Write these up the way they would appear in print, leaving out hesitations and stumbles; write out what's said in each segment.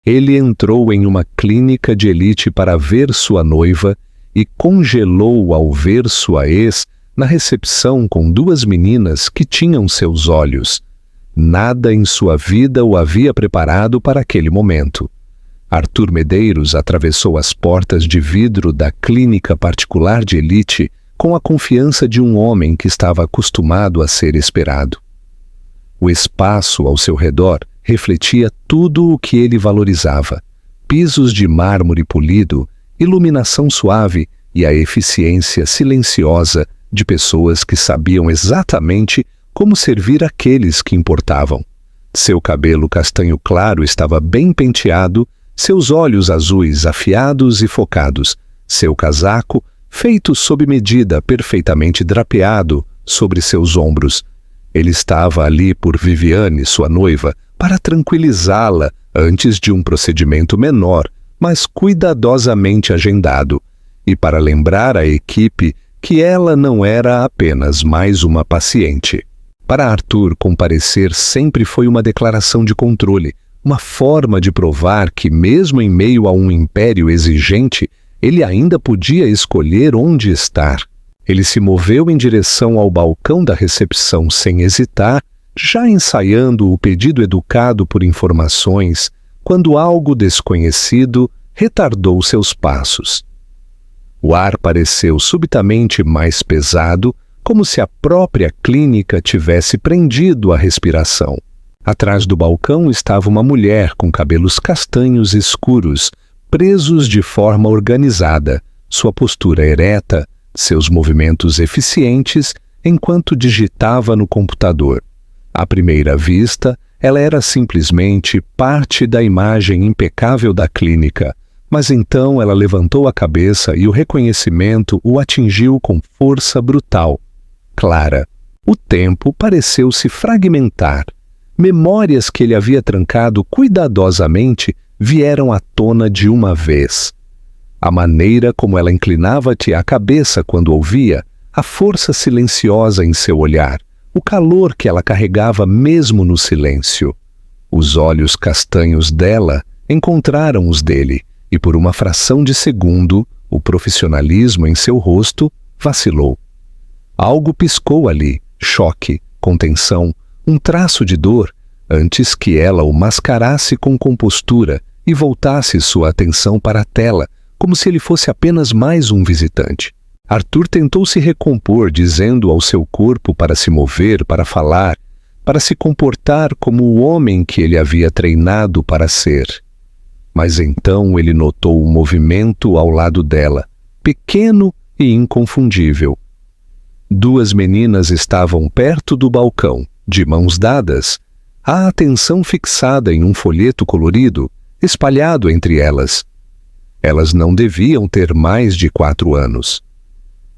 Ele entrou em uma clínica de elite para ver sua noiva e congelou ao ver sua ex na recepção com duas meninas que tinham seus olhos. Nada em sua vida o havia preparado para aquele momento. Arthur Medeiros atravessou as portas de vidro da clínica particular de elite com a confiança de um homem que estava acostumado a ser esperado. O espaço ao seu redor refletia tudo o que ele valorizava: pisos de mármore polido, iluminação suave e a eficiência silenciosa de pessoas que sabiam exatamente como servir aqueles que importavam. Seu cabelo castanho claro estava bem penteado, seus olhos azuis afiados e focados, seu casaco, feito sob medida, perfeitamente drapeado sobre seus ombros. Ele estava ali por Viviane, sua noiva, para tranquilizá-la antes de um procedimento menor, mas cuidadosamente agendado, e para lembrar à equipe que ela não era apenas mais uma paciente. Para Arthur, comparecer sempre foi uma declaração de controle, uma forma de provar que, mesmo em meio a um império exigente, ele ainda podia escolher onde estar. Ele se moveu em direção ao balcão da recepção sem hesitar, já ensaiando o pedido educado por informações, quando algo desconhecido retardou seus passos. O ar pareceu subitamente mais pesado, como se a própria clínica tivesse prendido a respiração. Atrás do balcão estava uma mulher com cabelos castanhos escuros, presos de forma organizada, sua postura ereta, seus movimentos eficientes enquanto digitava no computador. À primeira vista, ela era simplesmente parte da imagem impecável da clínica, mas então ela levantou a cabeça e o reconhecimento o atingiu com força brutal. Clara. O tempo pareceu se fragmentar. Memórias que ele havia trancado cuidadosamente vieram à tona de uma vez. A maneira como ela inclinava-te a cabeça quando ouvia, a força silenciosa em seu olhar, o calor que ela carregava mesmo no silêncio. Os olhos castanhos dela encontraram os dele, e por uma fração de segundo, o profissionalismo em seu rosto vacilou. Algo piscou ali, choque, contenção, um traço de dor, antes que ela o mascarasse com compostura e voltasse sua atenção para a tela, como se ele fosse apenas mais um visitante. Arthur tentou se recompor, dizendo ao seu corpo para se mover, para falar, para se comportar como o homem que ele havia treinado para ser. Mas então ele notou o movimento ao lado dela, pequeno e inconfundível. Duas meninas estavam perto do balcão, de mãos dadas, a atenção fixada em um folheto colorido, espalhado entre elas. Elas não deviam ter mais de 4 anos.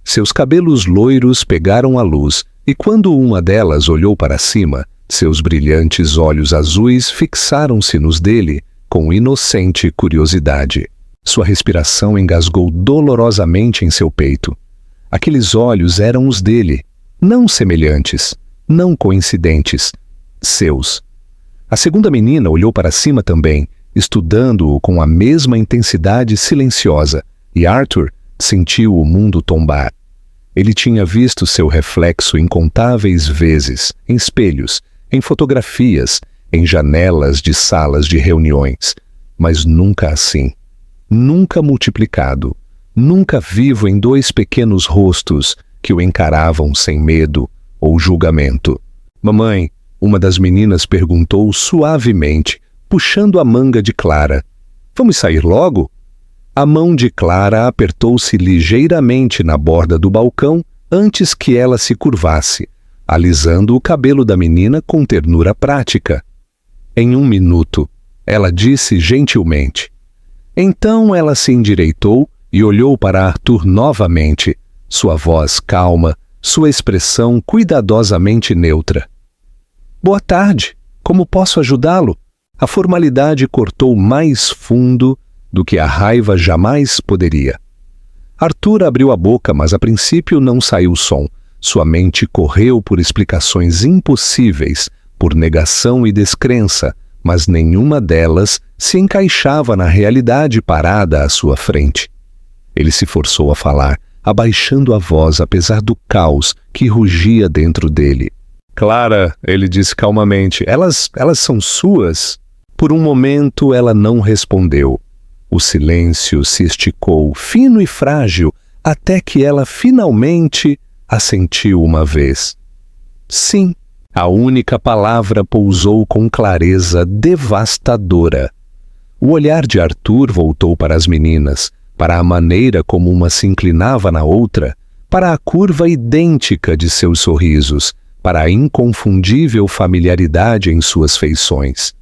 Seus cabelos loiros pegaram a luz, e quando uma delas olhou para cima, seus brilhantes olhos azuis fixaram-se nos dele com inocente curiosidade. Sua respiração engasgou dolorosamente em seu peito. Aqueles olhos eram os dele, não semelhantes, não coincidentes, seus. A segunda menina olhou para cima também, estudando-o com a mesma intensidade silenciosa, e Arthur sentiu o mundo tombar. Ele tinha visto seu reflexo incontáveis vezes, em espelhos, em fotografias, em janelas de salas de reuniões, mas nunca assim, nunca multiplicado, nunca vivo em 2 pequenos rostos que o encaravam sem medo ou julgamento. Mamãe, uma das meninas perguntou suavemente, puxando a manga de Clara. Vamos sair logo? A mão de Clara apertou-se ligeiramente na borda do balcão antes que ela se curvasse, alisando o cabelo da menina com ternura prática. Em 1 minuto, ela disse gentilmente. Então ela se endireitou e olhou para Arthur novamente, sua voz calma, sua expressão cuidadosamente neutra. Boa tarde, como posso ajudá-lo? A formalidade cortou mais fundo do que a raiva jamais poderia. Arthur abriu a boca, mas a princípio não saiu som. Sua mente correu por explicações impossíveis, por negação e descrença, mas nenhuma delas se encaixava na realidade parada à sua frente. Ele se forçou a falar, abaixando a voz apesar do caos que rugia dentro dele. Clara, ele disse calmamente, elas são suas? Por um momento ela não respondeu. O silêncio se esticou, fino e frágil, até que ela finalmente assentiu uma vez. Sim, a única palavra pousou com clareza devastadora. O olhar de Arthur voltou para as meninas, para a maneira como uma se inclinava na outra, para a curva idêntica de seus sorrisos, para a inconfundível familiaridade em suas feições.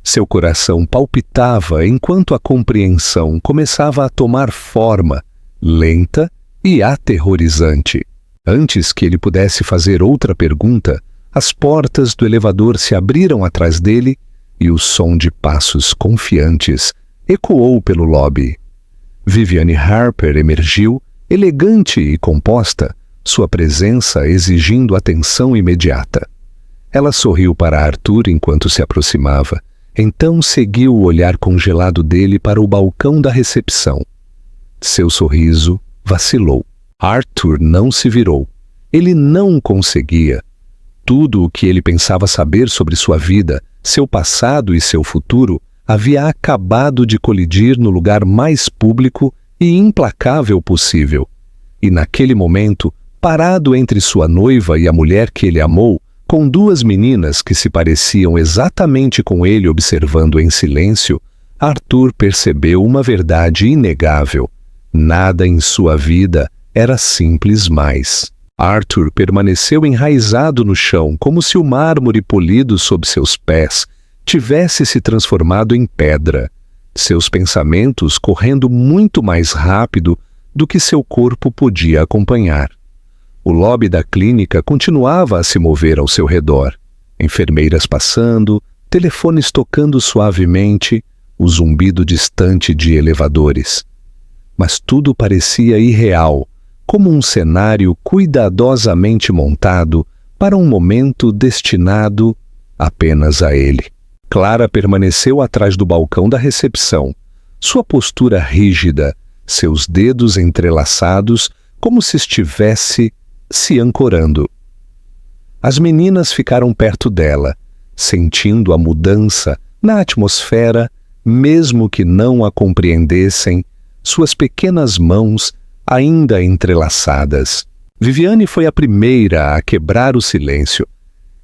Seu coração palpitava enquanto a compreensão começava a tomar forma, lenta e aterrorizante. Antes que ele pudesse fazer outra pergunta, as portas do elevador se abriram atrás dele e o som de passos confiantes ecoou pelo lobby. Viviane Harper emergiu, elegante e composta, sua presença exigindo atenção imediata. Ela sorriu para Arthur enquanto se aproximava, então seguiu o olhar congelado dele para o balcão da recepção. Seu sorriso vacilou. Arthur não se virou. Ele não conseguia. Tudo o que ele pensava saber sobre sua vida, seu passado e seu futuro, havia acabado de colidir no lugar mais público e implacável possível. E naquele momento, parado entre sua noiva e a mulher que ele amou, com duas meninas que se pareciam exatamente com ele observando em silêncio, Arthur percebeu uma verdade inegável. Nada em sua vida era simples mais. Arthur permaneceu enraizado no chão, como se o mármore polido sob seus pés tivesse se transformado em pedra, seus pensamentos correndo muito mais rápido do que seu corpo podia acompanhar. O lobby da clínica continuava a se mover ao seu redor. Enfermeiras passando, telefones tocando suavemente, o zumbido distante de elevadores. Mas tudo parecia irreal, como um cenário cuidadosamente montado para um momento destinado apenas a ele. Clara permaneceu atrás do balcão da recepção, sua postura rígida, seus dedos entrelaçados, como se estivesse se ancorando. As meninas ficaram perto dela, sentindo a mudança na atmosfera, mesmo que não a compreendessem, suas pequenas mãos ainda entrelaçadas. Viviane foi a primeira a quebrar o silêncio.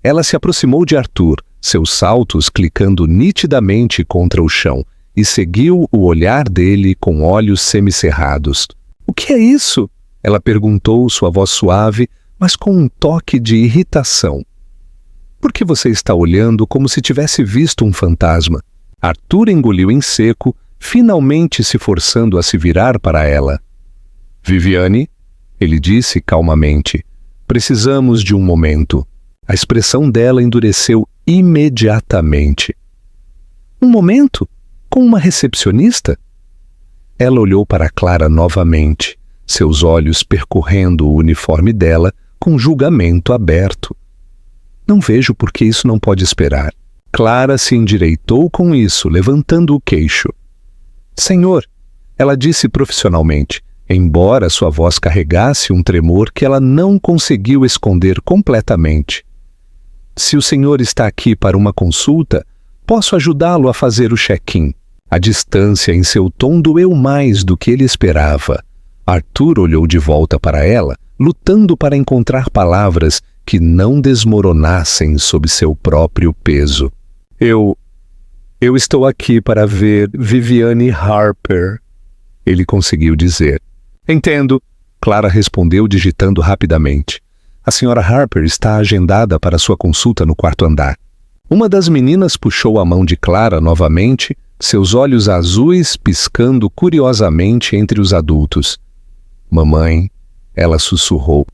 Ela se aproximou de Arthur, seus saltos clicando nitidamente contra o chão, e seguiu o olhar dele com olhos semicerrados. — O que é isso? Ela perguntou, sua voz suave, mas com um toque de irritação. — Por que você está olhando como se tivesse visto um fantasma? Arthur engoliu em seco, finalmente se forçando a se virar para ela. — Viviane, ele disse calmamente, precisamos de um momento. A expressão dela endureceu imediatamente. — Um momento? Com uma recepcionista? Ela olhou para Clara novamente, seus olhos percorrendo o uniforme dela com julgamento aberto. — Não vejo por que isso não pode esperar. Clara se endireitou com isso, levantando o queixo. — Senhor, ela disse profissionalmente, embora sua voz carregasse um tremor que ela não conseguiu esconder completamente. — Se o senhor está aqui para uma consulta, posso ajudá-lo a fazer o check-in. A distância em seu tom doeu mais do que ele esperava. Arthur olhou de volta para ela, lutando para encontrar palavras que não desmoronassem sob seu próprio peso. Eu estou aqui para ver Viviane Harper, ele conseguiu dizer. Entendo, Clara respondeu digitando rapidamente. A senhora Harper está agendada para sua consulta no quarto andar. Uma das meninas puxou a mão de Clara novamente, seus olhos azuis piscando curiosamente entre os adultos. Mamãe, ela sussurrou.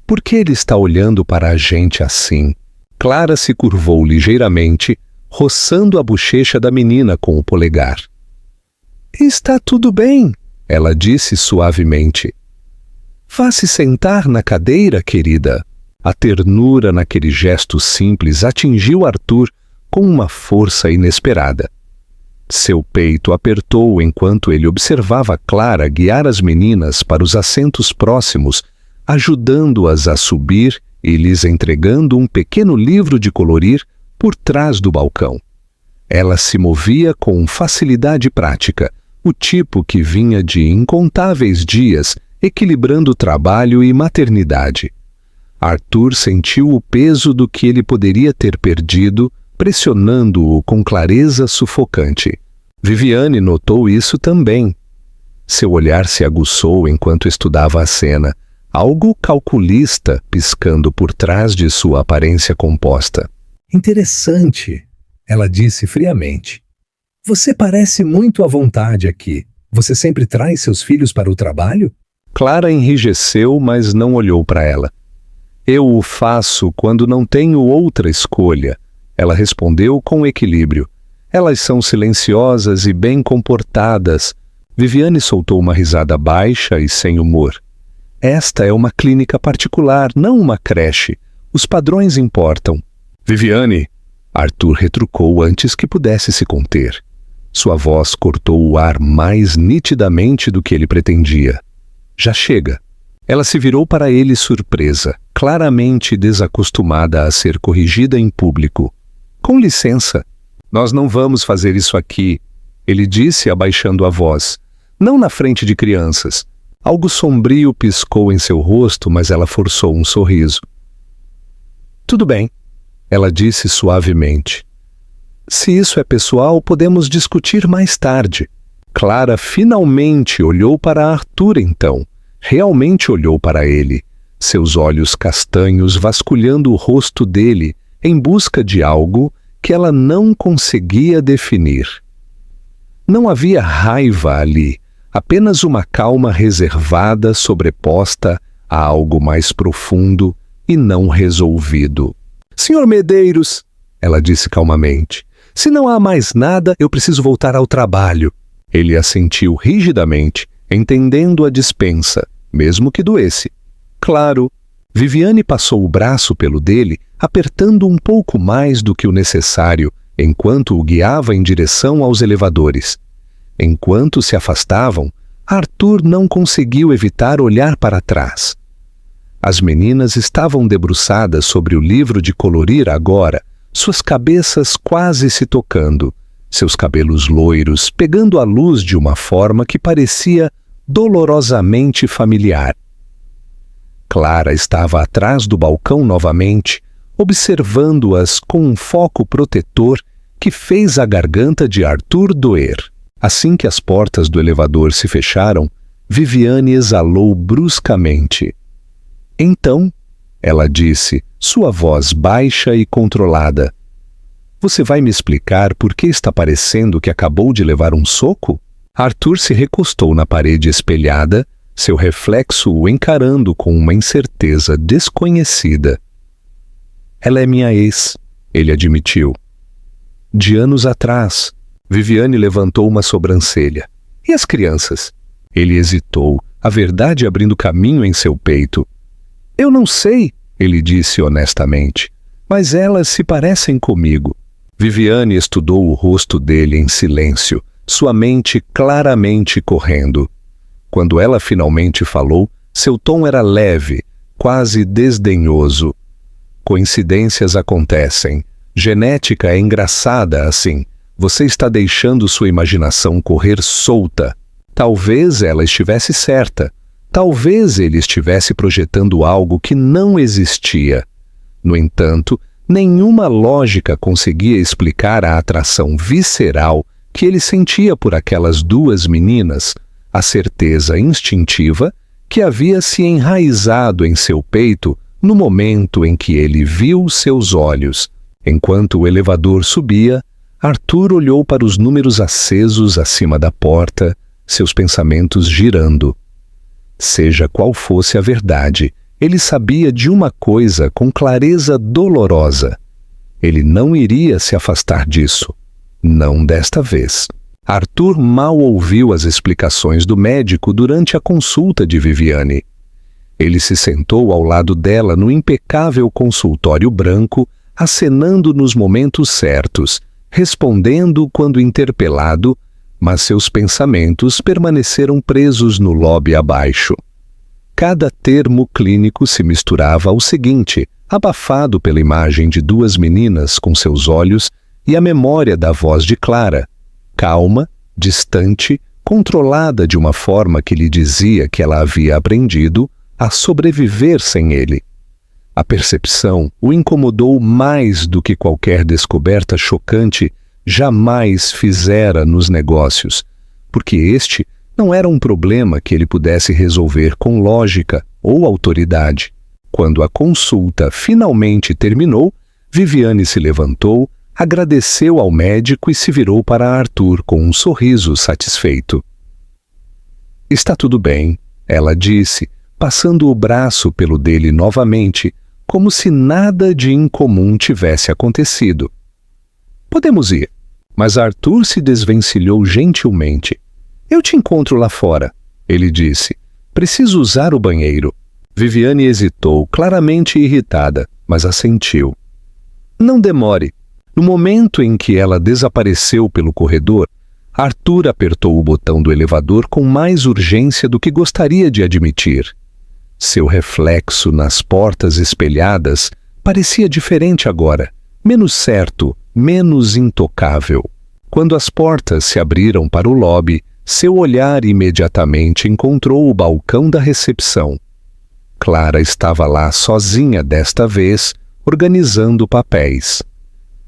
Por que ele está olhando para a gente assim? Clara se curvou ligeiramente, roçando a bochecha da menina com o polegar. Está tudo bem, ela disse suavemente. Vá se sentar na cadeira, querida. A ternura naquele gesto simples atingiu Arthur com uma força inesperada. Seu peito apertou enquanto ele observava Clara guiar as meninas para os assentos próximos, ajudando-as a subir e lhes entregando um pequeno livro de colorir por trás do balcão. Ela se movia com facilidade prática, o tipo que vinha de incontáveis dias equilibrando trabalho e maternidade. Arthur sentiu o peso do que ele poderia ter perdido, pressionando-o com clareza sufocante. Viviane notou isso também. Seu olhar se aguçou enquanto estudava a cena, algo calculista piscando por trás de sua aparência composta. Interessante, ela disse friamente. Você parece muito à vontade aqui. Você sempre traz seus filhos para o trabalho? Clara enrijeceu, mas não olhou para ela. Eu o faço quando não tenho outra escolha, ela respondeu com equilíbrio. Elas são silenciosas e bem comportadas. Viviane soltou uma risada baixa e sem humor. Esta é uma clínica particular, não uma creche. Os padrões importam. Viviane, Arthur retrucou antes que pudesse se conter. Sua voz cortou o ar mais nitidamente do que ele pretendia. Já chega. Ela se virou para ele surpresa, claramente desacostumada a ser corrigida em público. Com licença. Nós não vamos fazer isso aqui, ele disse abaixando a voz. Não na frente de crianças. Algo sombrio piscou em seu rosto, mas ela forçou um sorriso. Tudo bem, ela disse suavemente. Se isso é pessoal, podemos discutir mais tarde. Clara finalmente olhou para Arthur então. Realmente olhou para ele, seus olhos castanhos vasculhando o rosto dele em busca de algo que ela não conseguia definir. Não havia raiva ali, apenas uma calma reservada sobreposta a algo mais profundo e não resolvido. Senhor Medeiros, ela disse calmamente, se não há mais nada, eu preciso voltar ao trabalho. Ele assentiu rigidamente, entendendo a dispensa, mesmo que doesse. Claro, Viviane passou o braço pelo dele, apertando um pouco mais do que o necessário, enquanto o guiava em direção aos elevadores. Enquanto se afastavam, Arthur não conseguiu evitar olhar para trás. As meninas estavam debruçadas sobre o livro de colorir agora, suas cabeças quase se tocando, seus cabelos loiros pegando a luz de uma forma que parecia dolorosamente familiar. Clara estava atrás do balcão novamente, observando-as com um foco protetor que fez a garganta de Arthur doer. Assim que as portas do elevador se fecharam, Viviane exalou bruscamente. Então, ela disse, sua voz baixa e controlada, você vai me explicar por que está parecendo que acabou de levar um soco? Arthur se recostou na parede espelhada, seu reflexo o encarando com uma incerteza desconhecida. Ela é minha ex, ele admitiu. De anos atrás, Viviane levantou uma sobrancelha. E as crianças? Ele hesitou, a verdade abrindo caminho em seu peito. Eu não sei, ele disse honestamente, mas elas se parecem comigo. Viviane estudou o rosto dele em silêncio, sua mente claramente correndo. Quando ela finalmente falou, seu tom era leve, quase desdenhoso. Coincidências acontecem. Genética é engraçada assim. Você está deixando sua imaginação correr solta. Talvez ela estivesse certa. Talvez ele estivesse projetando algo que não existia. No entanto, nenhuma lógica conseguia explicar a atração visceral que ele sentia por aquelas duas meninas, a certeza instintiva que havia se enraizado em seu peito no momento em que ele viu seus olhos. Enquanto o elevador subia, Arthur olhou para os números acesos acima da porta, seus pensamentos girando. Seja qual fosse a verdade, ele sabia de uma coisa com clareza dolorosa. Ele não iria se afastar disso. Não desta vez. Arthur mal ouviu as explicações do médico durante a consulta de Viviane. Ele se sentou ao lado dela no impecável consultório branco, acenando nos momentos certos, respondendo quando interpelado, mas seus pensamentos permaneceram presos no lobby abaixo. Cada termo clínico se misturava ao seguinte, abafado pela imagem de duas meninas com seus olhos e a memória da voz de Clara, calma, distante, controlada de uma forma que lhe dizia que ela havia aprendido a sobreviver sem ele. A percepção o incomodou mais do que qualquer descoberta chocante jamais fizera nos negócios, porque este não era um problema que ele pudesse resolver com lógica ou autoridade. Quando a consulta finalmente terminou, Viviane se levantou, agradeceu ao médico e se virou para Arthur com um sorriso satisfeito. "Está tudo bem", ela disse, passando o braço pelo dele novamente, como se nada de incomum tivesse acontecido. "Podemos ir." Mas Arthur se desvencilhou gentilmente. "Eu te encontro lá fora", ele disse. "Preciso usar o banheiro." Viviane hesitou, claramente irritada, mas assentiu. "Não demore." No momento em que ela desapareceu pelo corredor, Arthur apertou o botão do elevador com mais urgência do que gostaria de admitir. Seu reflexo nas portas espelhadas parecia diferente agora, menos certo, menos intocável. Quando as portas se abriram para o lobby, seu olhar imediatamente encontrou o balcão da recepção. Clara estava lá sozinha desta vez, organizando papéis.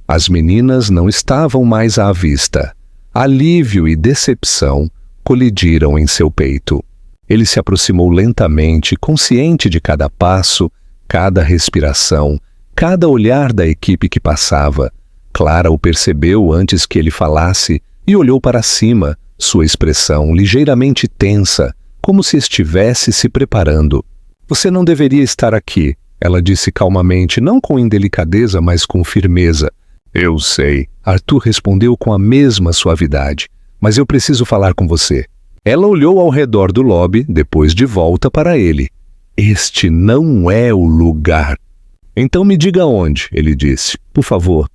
As meninas não estavam mais à vista. Alívio e decepção colidiram em seu peito. Ele se aproximou lentamente, consciente de cada passo, cada respiração, cada olhar da equipe que passava. Clara o percebeu antes que ele falasse e olhou para cima, sua expressão ligeiramente tensa, como se estivesse se preparando. "Você não deveria estar aqui", ela disse calmamente, não com indelicadeza, mas com firmeza. "Eu sei", Arthur respondeu com a mesma suavidade, "mas eu preciso falar com você." Ela olhou ao redor do lobby, depois de volta para ele. "Este não é o lugar." "Então me diga onde", ele disse, "por favor."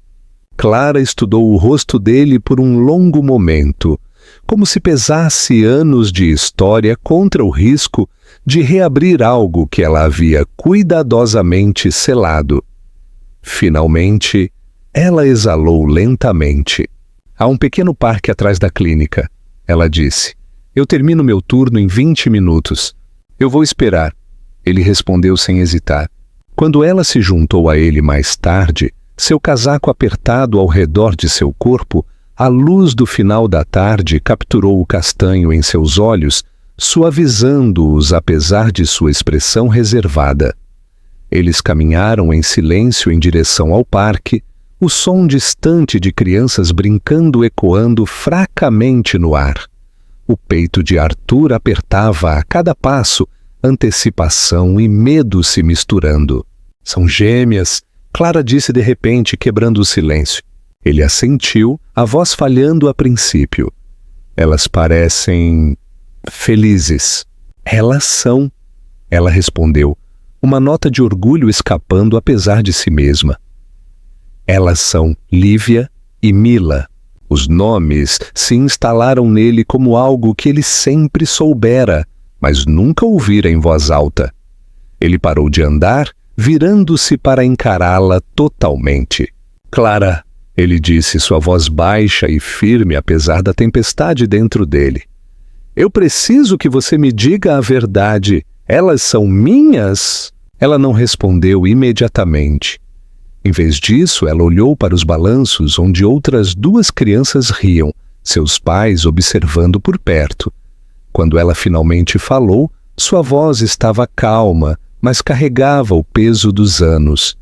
Clara estudou o rosto dele por um longo momento, como se pesasse anos de história contra o risco de reabrir algo que ela havia cuidadosamente selado. Finalmente, ela exalou lentamente. "Há um pequeno parque atrás da clínica", ela disse. "Eu termino meu turno em 20 minutos. Eu vou esperar", ele respondeu sem hesitar. Quando ela se juntou a ele mais tarde, seu casaco apertado ao redor de seu corpo, a luz do final da tarde capturou o castanho em seus olhos, suavizando-os apesar de sua expressão reservada. Eles caminharam em silêncio em direção ao parque, o som distante de crianças brincando ecoando fracamente no ar. O peito de Arthur apertava a cada passo, antecipação e medo se misturando. "São gêmeas", Clara disse de repente, quebrando o silêncio. Ele assentiu, a voz falhando a princípio. "Elas parecem felizes." "Elas são", ela respondeu, uma nota de orgulho escapando apesar de si mesma. "Elas são Lívia e Mila." Os nomes se instalaram nele como algo que ele sempre soubera, mas nunca ouvira em voz alta. Ele parou de andar, virando-se para encará-la totalmente. "Clara", ele disse, sua voz baixa e firme apesar da tempestade dentro dele. "Eu preciso que você me diga a verdade. Elas são minhas?" Ela não respondeu imediatamente. Em vez disso, ela olhou para os balanços onde outras duas crianças riam, seus pais observando por perto. Quando ela finalmente falou, sua voz estava calma, mas carregava o peso dos anos.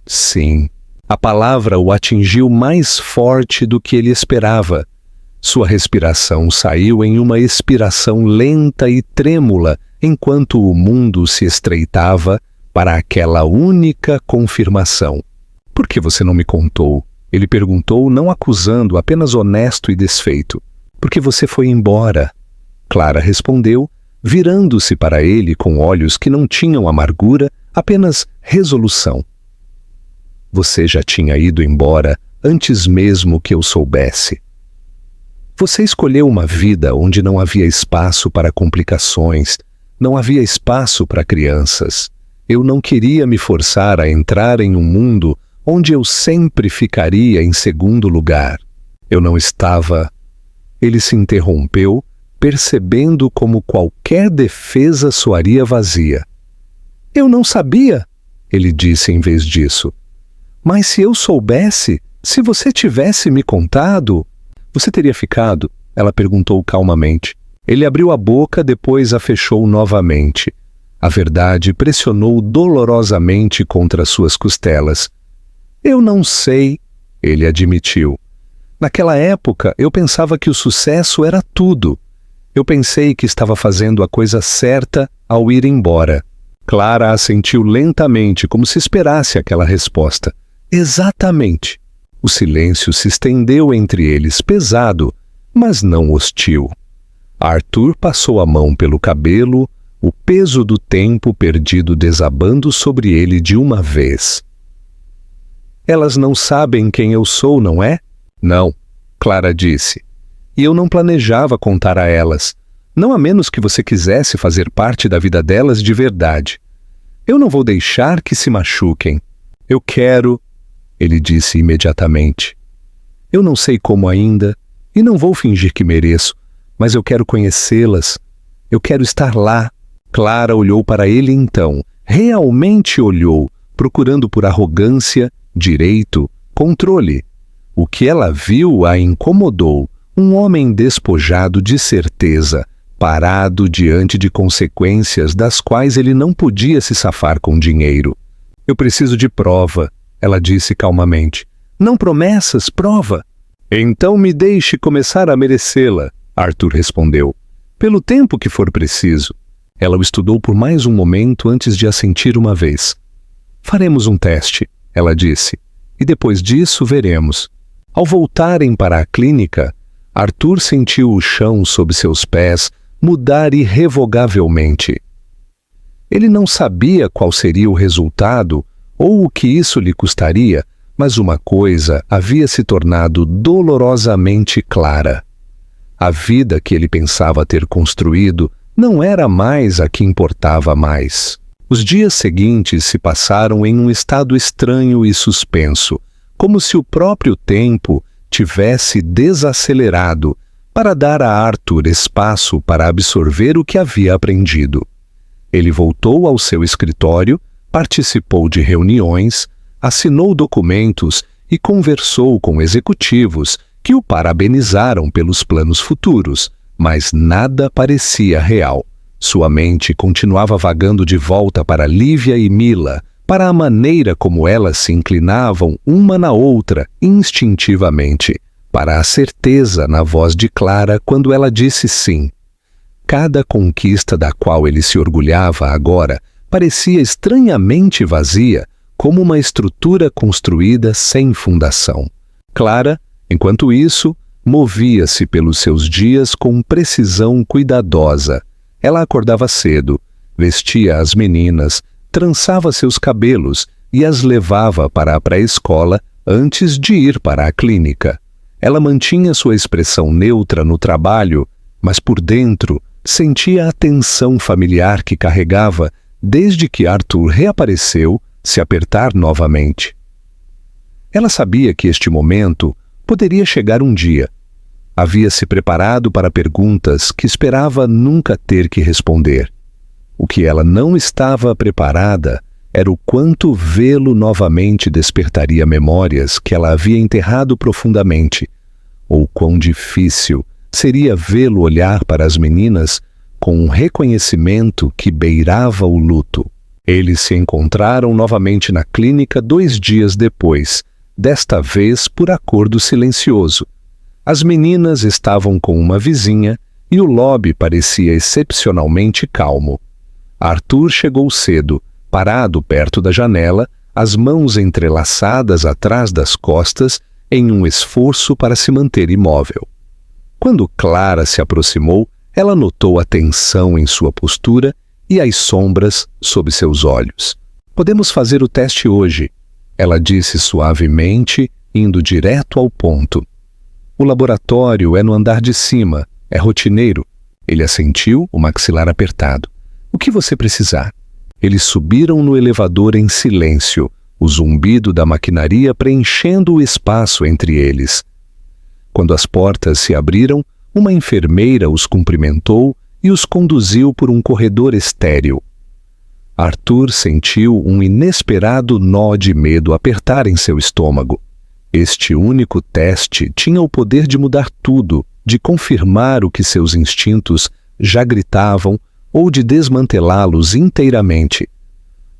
Sim, a palavra o atingiu mais forte do que ele esperava. Sua respiração saiu em uma expiração lenta e trêmula, enquanto o mundo se estreitava para aquela única confirmação. "Por que você não me contou?" Ele perguntou, não acusando, apenas honesto e desfeito. "Porque você foi embora." Clara respondeu, virando-se para ele com olhos que não tinham amargura, apenas resolução. Você já tinha ido embora antes mesmo que eu soubesse. Você escolheu uma vida onde não havia espaço para complicações, não havia espaço para crianças. Eu não queria me forçar a entrar em um mundo onde eu sempre ficaria em segundo lugar. Eu não estava... Ele se interrompeu, percebendo como qualquer defesa soaria vazia. Eu não sabia, ele disse em vez disso. Mas se eu soubesse, se você tivesse me contado... Você teria ficado? Ela perguntou calmamente. Ele abriu a boca, depois a fechou novamente. A verdade pressionou dolorosamente contra suas costelas. Eu não sei, ele admitiu. Naquela época, eu pensava que o sucesso era tudo. Eu pensei que estava fazendo a coisa certa ao ir embora. Clara assentiu lentamente, como se esperasse aquela resposta. Exatamente. O silêncio se estendeu entre eles, pesado, mas não hostil. Arthur passou a mão pelo cabelo, o peso do tempo perdido desabando sobre ele de uma vez. Elas não sabem quem eu sou, não é? Não, Clara disse. E eu não planejava contar a elas, não a menos que você quisesse fazer parte da vida delas de verdade. Eu não vou deixar que se machuquem. Eu quero... Ele disse imediatamente. Eu não sei como ainda, e não vou fingir que mereço, mas eu quero conhecê-las. Eu quero estar lá. Clara olhou para ele então, realmente olhou, procurando por arrogância, direito, controle. O que ela viu a incomodou, um homem despojado de certeza, parado diante de consequências das quais ele não podia se safar com dinheiro. Eu preciso de prova, ela disse calmamente. Não promessas, prova. Então me deixe começar a merecê-la, Arthur respondeu. Pelo tempo que for preciso. Ela o estudou por mais um momento antes de assentir uma vez. Faremos um teste, ela disse, e depois disso veremos. Ao voltarem para a clínica, Arthur sentiu o chão sob seus pés mudar irrevogavelmente. Ele não sabia qual seria o resultado ou o que isso lhe custaria, mas uma coisa havia se tornado dolorosamente clara. A vida que ele pensava ter construído não era mais a que importava mais. Os dias seguintes se passaram em um estado estranho e suspenso, como se o próprio tempo tivesse desacelerado para dar a Arthur espaço para absorver o que havia aprendido. Ele voltou ao seu escritório, participou de reuniões, assinou documentos e conversou com executivos que o parabenizaram pelos planos futuros, mas nada parecia real. Sua mente continuava vagando de volta para Lívia e Mila, para a maneira como elas se inclinavam uma na outra instintivamente, para a certeza na voz de Clara quando ela disse sim. Cada conquista da qual ele se orgulhava agora parecia estranhamente vazia, como uma estrutura construída sem fundação. Clara, enquanto isso, movia-se pelos seus dias com precisão cuidadosa. Ela acordava cedo, vestia as meninas, trançava seus cabelos e as levava para a pré-escola antes de ir para a clínica. Ela mantinha sua expressão neutra no trabalho, mas por dentro sentia a tensão familiar que carregava desde que Arthur reapareceu se apertar novamente. Ela sabia que este momento poderia chegar um dia. Havia se preparado para perguntas que esperava nunca ter que responder. O que ela não estava preparada era o quanto vê-lo novamente despertaria memórias que ela havia enterrado profundamente, ou quão difícil seria vê-lo olhar para as meninas com um reconhecimento que beirava o luto. Eles se encontraram novamente na clínica 2 dias depois, desta vez por acordo silencioso. As meninas estavam com uma vizinha e o lobby parecia excepcionalmente calmo. Arthur chegou cedo, parado perto da janela, as mãos entrelaçadas atrás das costas em um esforço para se manter imóvel. Quando Clara se aproximou, ela notou a tensão em sua postura e as sombras sob seus olhos. Podemos fazer o teste hoje, ela disse suavemente, indo direto ao ponto. O laboratório é no andar de cima, é rotineiro. Ele assentiu, o maxilar apertado. O que você precisar? Eles subiram no elevador em silêncio, o zumbido da maquinaria preenchendo o espaço entre eles. Quando as portas se abriram, uma enfermeira os cumprimentou e os conduziu por um corredor estéril. Arthur sentiu um inesperado nó de medo apertar em seu estômago. Este único teste tinha o poder de mudar tudo, de confirmar o que seus instintos já gritavam ou de desmantelá-los inteiramente.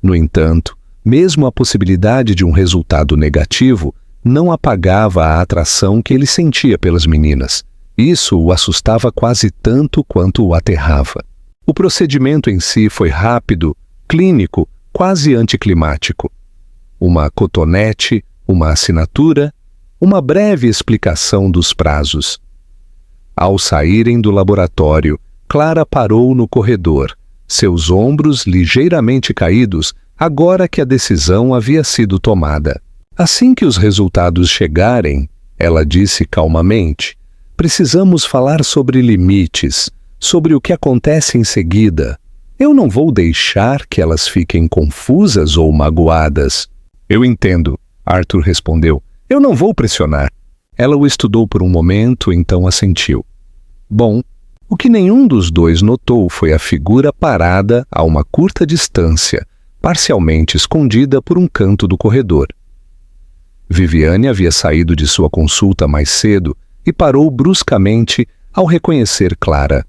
No entanto, mesmo a possibilidade de um resultado negativo não apagava a atração que ele sentia pelas meninas. Isso o assustava quase tanto quanto o aterrava. O procedimento em si foi rápido, clínico, quase anticlimático. Uma cotonete, uma assinatura, uma breve explicação dos prazos. Ao saírem do laboratório, Clara parou no corredor, seus ombros ligeiramente caídos, agora que a decisão havia sido tomada. Assim que os resultados chegarem, ela disse calmamente, precisamos falar sobre limites, sobre o que acontece em seguida. Eu não vou deixar que elas fiquem confusas ou magoadas. Eu entendo, Arthur respondeu. Eu não vou pressionar. Ela o estudou por um momento, então assentiu. Bom, o que nenhum dos dois notou foi a figura parada a uma curta distância, parcialmente escondida por um canto do corredor. Viviane havia saído de sua consulta mais cedo e parou bruscamente ao reconhecer Clara.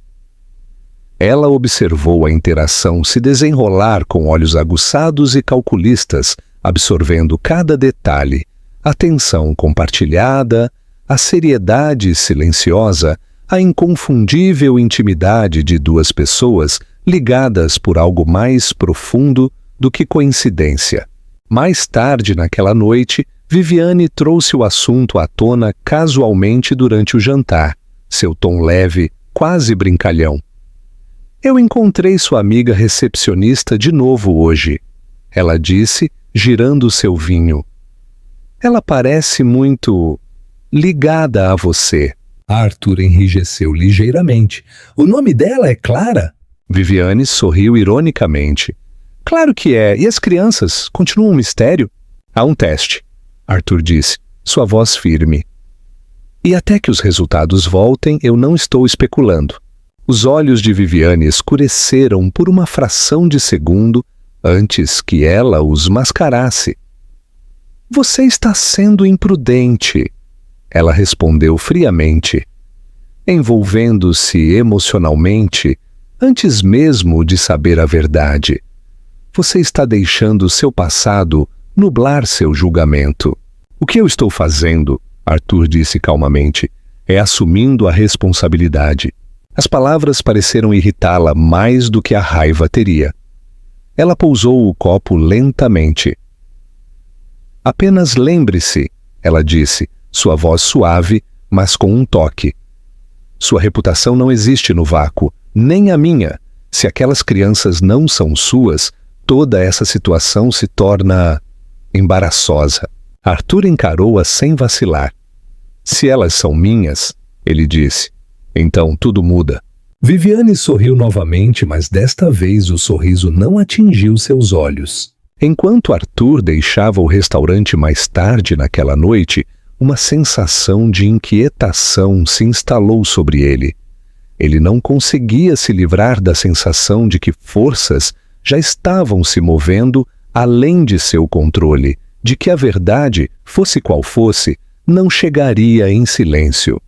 Ela observou a interação se desenrolar com olhos aguçados e calculistas, absorvendo cada detalhe, a tensão compartilhada, a seriedade silenciosa, a inconfundível intimidade de duas pessoas ligadas por algo mais profundo do que coincidência. Mais tarde naquela noite, Viviane trouxe o assunto à tona casualmente durante o jantar, seu tom leve, quase brincalhão. Eu encontrei sua amiga recepcionista de novo hoje, ela disse, girando seu vinho. Ela parece muito ligada a você. Arthur enrijeceu ligeiramente. O nome dela é Clara? Viviane sorriu ironicamente. Claro que é, e as crianças continuam um mistério? Há um teste, Arthur disse, sua voz firme. E até que os resultados voltem, eu não estou especulando. Os olhos de Viviane escureceram por uma fração de segundo antes que ela os mascarasse. Você está sendo imprudente, ela respondeu friamente, envolvendo-se emocionalmente antes mesmo de saber a verdade. Você está deixando seu passado nublar seu julgamento. O que eu estou fazendo, Arthur disse calmamente, é assumindo a responsabilidade. As palavras pareceram irritá-la mais do que a raiva teria. Ela pousou o copo lentamente. Apenas lembre-se, ela disse, sua voz suave, mas com um toque. Sua reputação não existe no vácuo, nem a minha. Se aquelas crianças não são suas, toda essa situação se torna embaraçosa. Arthur encarou-a sem vacilar. Se elas são minhas, ele disse, então tudo muda. Viviane sorriu novamente, mas desta vez o sorriso não atingiu seus olhos. Enquanto Arthur deixava o restaurante mais tarde naquela noite, uma sensação de inquietação se instalou sobre ele. Ele não conseguia se livrar da sensação de que forças já estavam se movendo além de seu controle, de que a verdade, fosse qual fosse, não chegaria em silêncio.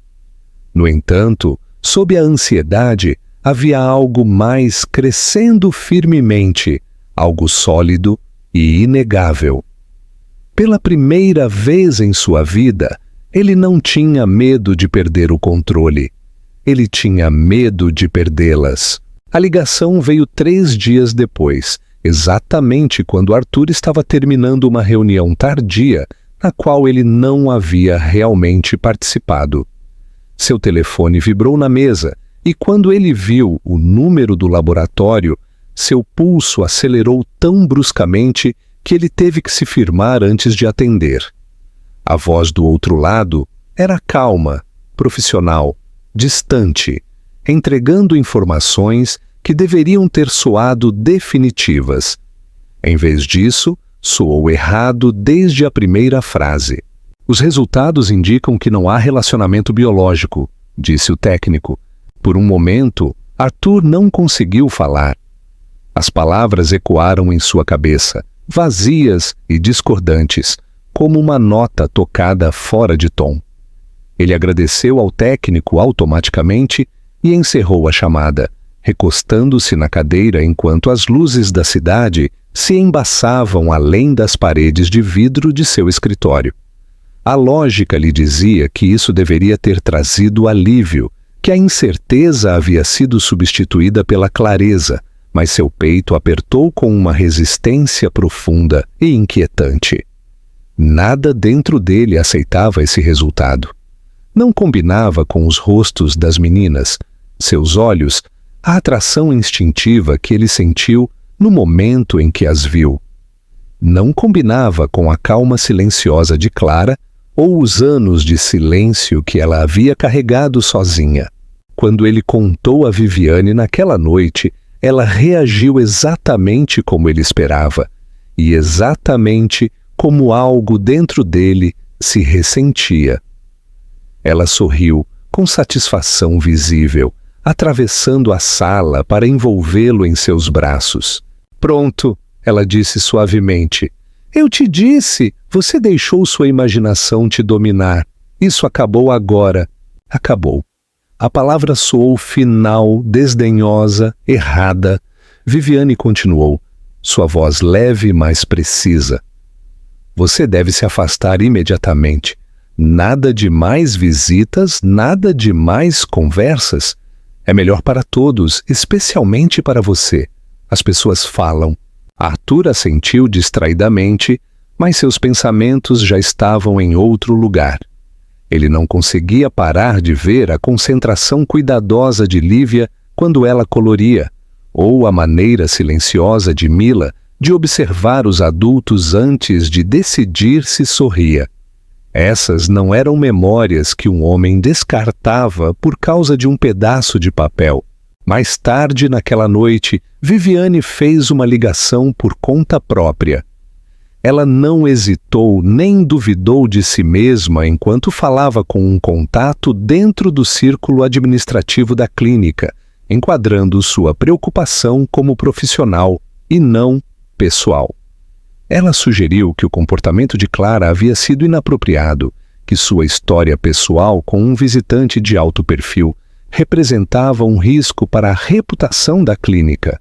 No entanto, sob a ansiedade, havia algo mais crescendo firmemente, algo sólido e inegável. Pela primeira vez em sua vida, ele não tinha medo de perder o controle. Ele tinha medo de perdê-las. A ligação veio 3 dias depois, exatamente quando Arthur estava terminando uma reunião tardia, na qual ele não havia realmente participado. Seu telefone vibrou na mesa, e quando ele viu o número do laboratório, seu pulso acelerou tão bruscamente que ele teve que se firmar antes de atender. A voz do outro lado era calma, profissional, distante, entregando informações que deveriam ter soado definitivas. Em vez disso, soou errado desde a primeira frase. Os resultados indicam que não há relacionamento biológico, disse o técnico. Por um momento, Arthur não conseguiu falar. As palavras ecoaram em sua cabeça, vazias e discordantes, como uma nota tocada fora de tom. Ele agradeceu ao técnico automaticamente e encerrou a chamada, recostando-se na cadeira enquanto as luzes da cidade se embaçavam além das paredes de vidro de seu escritório. A lógica lhe dizia que isso deveria ter trazido alívio, que a incerteza havia sido substituída pela clareza, mas seu peito apertou com uma resistência profunda e inquietante. Nada dentro dele aceitava esse resultado. Não combinava com os rostos das meninas, seus olhos, a atração instintiva que ele sentiu no momento em que as viu. Não combinava com a calma silenciosa de Clara ou os anos de silêncio que ela havia carregado sozinha. Quando ele contou a Viviane naquela noite, ela reagiu exatamente como ele esperava, e exatamente como algo dentro dele se ressentia. Ela sorriu com satisfação visível, atravessando a sala para envolvê-lo em seus braços. Pronto, ela disse suavemente. Eu te disse, você deixou sua imaginação te dominar. Isso acabou agora. Acabou. A palavra soou final, desdenhosa, errada. Viviane continuou, sua voz leve, mas precisa. Você deve se afastar imediatamente. Nada de mais visitas, nada de mais conversas. É melhor para todos, especialmente para você. As pessoas falam. Arthur assentiu distraidamente, mas seus pensamentos já estavam em outro lugar. Ele não conseguia parar de ver a concentração cuidadosa de Lívia quando ela coloria, ou a maneira silenciosa de Mila de observar os adultos antes de decidir se sorria. Essas não eram memórias que um homem descartava por causa de um pedaço de papel. Mais tarde naquela noite, Viviane fez uma ligação por conta própria. Ela não hesitou nem duvidou de si mesma enquanto falava com um contato dentro do círculo administrativo da clínica, enquadrando sua preocupação como profissional e não pessoal. Ela sugeriu que o comportamento de Clara havia sido inapropriado, que sua história pessoal com um visitante de alto perfil representava um risco para a reputação da clínica.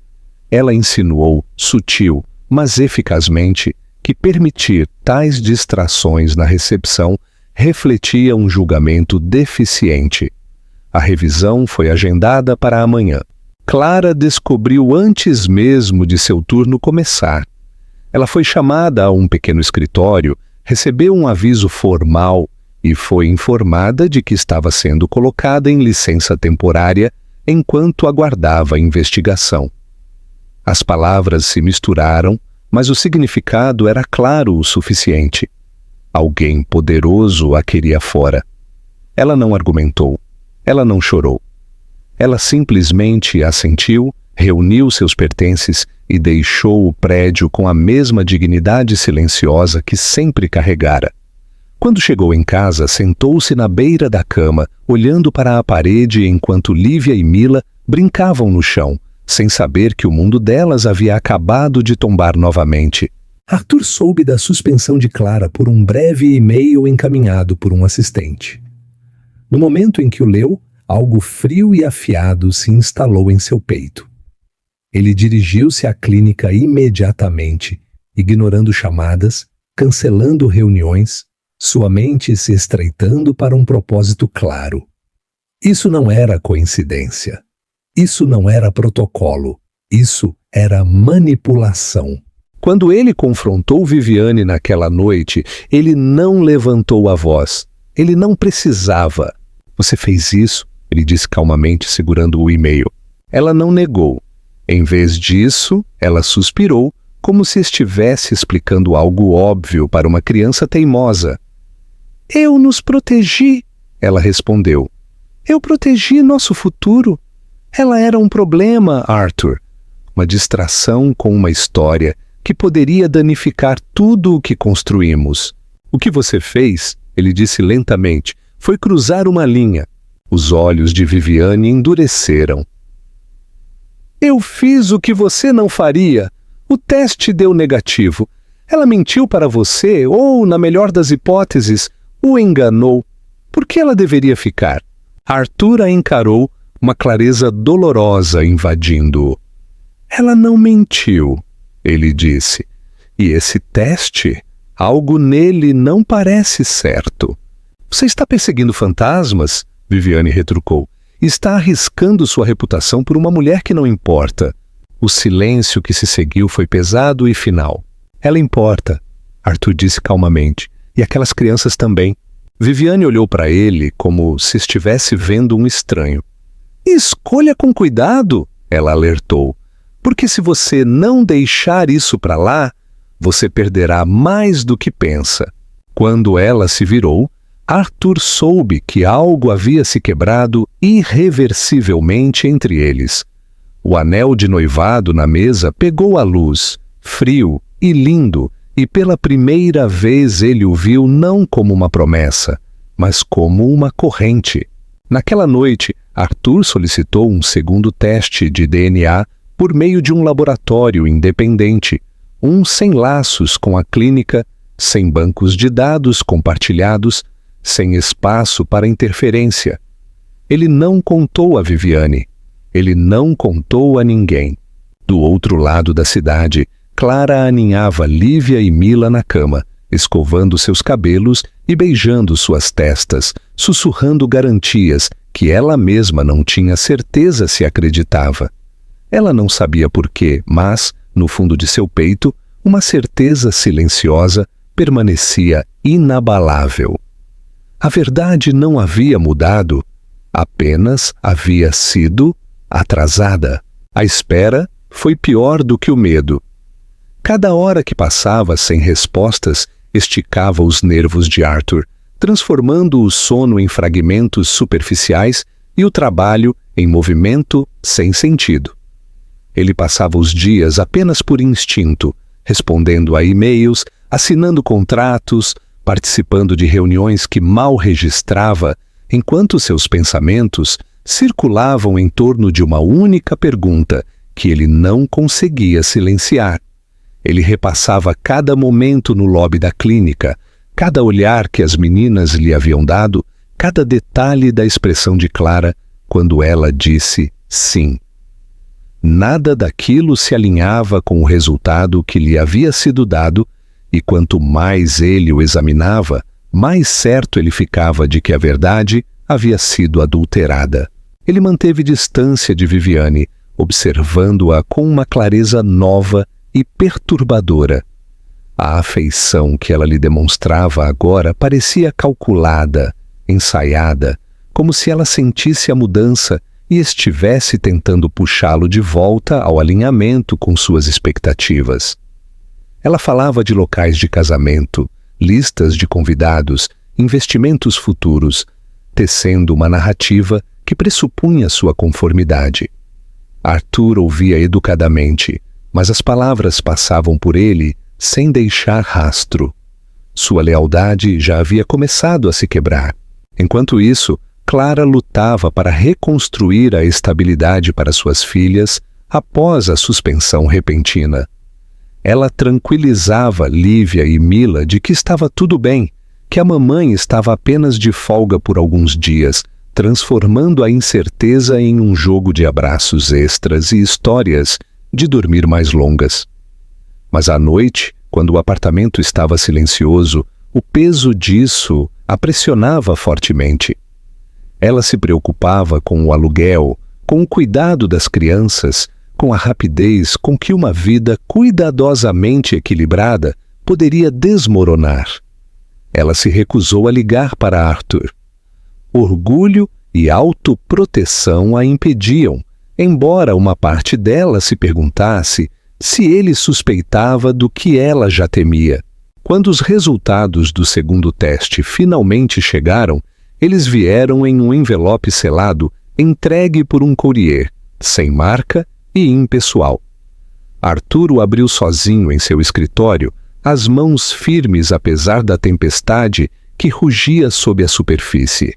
Ela insinuou, sutil, mas eficazmente, que permitir tais distrações na recepção refletia um julgamento deficiente. A revisão foi agendada para amanhã. Clara descobriu antes mesmo de seu turno começar. Ela foi chamada a um pequeno escritório, recebeu um aviso formal e foi informada de que estava sendo colocada em licença temporária enquanto aguardava a investigação. As palavras se misturaram, mas o significado era claro o suficiente. Alguém poderoso a queria fora. Ela não argumentou. Ela não chorou. Ela simplesmente assentiu, reuniu seus pertences e deixou o prédio com a mesma dignidade silenciosa que sempre carregara. Quando chegou em casa, sentou-se na beira da cama, olhando para a parede enquanto Lívia e Mila brincavam no chão, sem saber que o mundo delas havia acabado de tombar novamente. Arthur soube da suspensão de Clara por um breve e-mail encaminhado por um assistente. No momento em que o leu, algo frio e afiado se instalou em seu peito. Ele dirigiu-se à clínica imediatamente, ignorando chamadas, cancelando reuniões, sua mente se estreitando para um propósito claro. Isso não era coincidência. Isso não era protocolo. Isso era manipulação. Quando ele confrontou Viviane naquela noite, ele não levantou a voz. Ele não precisava. Você fez isso? Ele disse calmamente, segurando o e-mail. Ela não negou. Em vez disso, ela suspirou, como se estivesse explicando algo óbvio para uma criança teimosa. Eu nos protegi, ela respondeu. Eu protegi nosso futuro. Ela era um problema, Arthur. Uma distração com uma história que poderia danificar tudo o que construímos. O que você fez, ele disse lentamente, foi cruzar uma linha. Os olhos de Viviane endureceram. Eu fiz o que você não faria. O teste deu negativo. Ela mentiu para você ou, na melhor das hipóteses, o enganou. Por que ela deveria ficar? Arthur a encarou, uma clareza dolorosa invadindo-o. Ela não mentiu, ele disse. E esse teste, algo nele não parece certo. Você está perseguindo fantasmas? Viviane retrucou. Está arriscando sua reputação por uma mulher que não importa. O silêncio que se seguiu foi pesado e final. Ela importa, Arthur disse calmamente, e aquelas crianças também. Viviane olhou para ele como se estivesse vendo um estranho. Escolha com cuidado, ela alertou, porque se você não deixar isso para lá, você perderá mais do que pensa. Quando ela se virou, Arthur soube que algo havia se quebrado irreversivelmente entre eles. O anel de noivado na mesa pegou a luz, frio e lindo, e pela primeira vez ele o viu não como uma promessa, mas como uma corrente. Naquela noite, Arthur solicitou um segundo teste de DNA por meio de um laboratório independente, um sem laços com a clínica, sem bancos de dados compartilhados, sem espaço para interferência. Ele não contou a Viviane. Ele não contou a ninguém. Do outro lado da cidade, Clara aninhava Lívia e Mila na cama, escovando seus cabelos e beijando suas testas, sussurrando garantias que ela mesma não tinha certeza se acreditava. Ela não sabia por quê, mas, no fundo de seu peito, uma certeza silenciosa permanecia inabalável. A verdade não havia mudado, apenas havia sido atrasada. A espera foi pior do que o medo. Cada hora que passava sem respostas esticava os nervos de Arthur, transformando o sono em fragmentos superficiais e o trabalho em movimento sem sentido. Ele passava os dias apenas por instinto, respondendo a e-mails, assinando contratos, participando de reuniões que mal registrava, enquanto seus pensamentos circulavam em torno de uma única pergunta que ele não conseguia silenciar. Ele repassava cada momento no lobby da clínica, cada olhar que as meninas lhe haviam dado, cada detalhe da expressão de Clara quando ela disse sim. Nada daquilo se alinhava com o resultado que lhe havia sido dado, e quanto mais ele o examinava, mais certo ele ficava de que a verdade havia sido adulterada. Ele manteve distância de Viviane, observando-a com uma clareza nova e perturbadora. A afeição que ela lhe demonstrava agora parecia calculada, ensaiada, como se ela sentisse a mudança e estivesse tentando puxá-lo de volta ao alinhamento com suas expectativas. Ela falava de locais de casamento, listas de convidados, investimentos futuros, tecendo uma narrativa que pressupunha sua conformidade. Arthur ouvia educadamente, mas as palavras passavam por ele sem deixar rastro. Sua lealdade já havia começado a se quebrar. Enquanto isso, Clara lutava para reconstruir a estabilidade para suas filhas após a suspensão repentina. Ela tranquilizava Lívia e Mila de que estava tudo bem, que a mamãe estava apenas de folga por alguns dias, transformando a incerteza em um jogo de abraços extras e histórias de dormir mais longas. Mas à noite, quando o apartamento estava silencioso, o peso disso a pressionava fortemente. Ela se preocupava com o aluguel, com o cuidado das crianças, com a rapidez com que uma vida cuidadosamente equilibrada poderia desmoronar. Ela se recusou a ligar para Arthur. Orgulho e autoproteção a impediam, embora uma parte dela se perguntasse se ele suspeitava do que ela já temia. Quando os resultados do segundo teste finalmente chegaram, eles vieram em um envelope selado entregue por um courier, sem marca e impessoal. Arthur o abriu sozinho em seu escritório, as mãos firmes apesar da tempestade que rugia sob a superfície.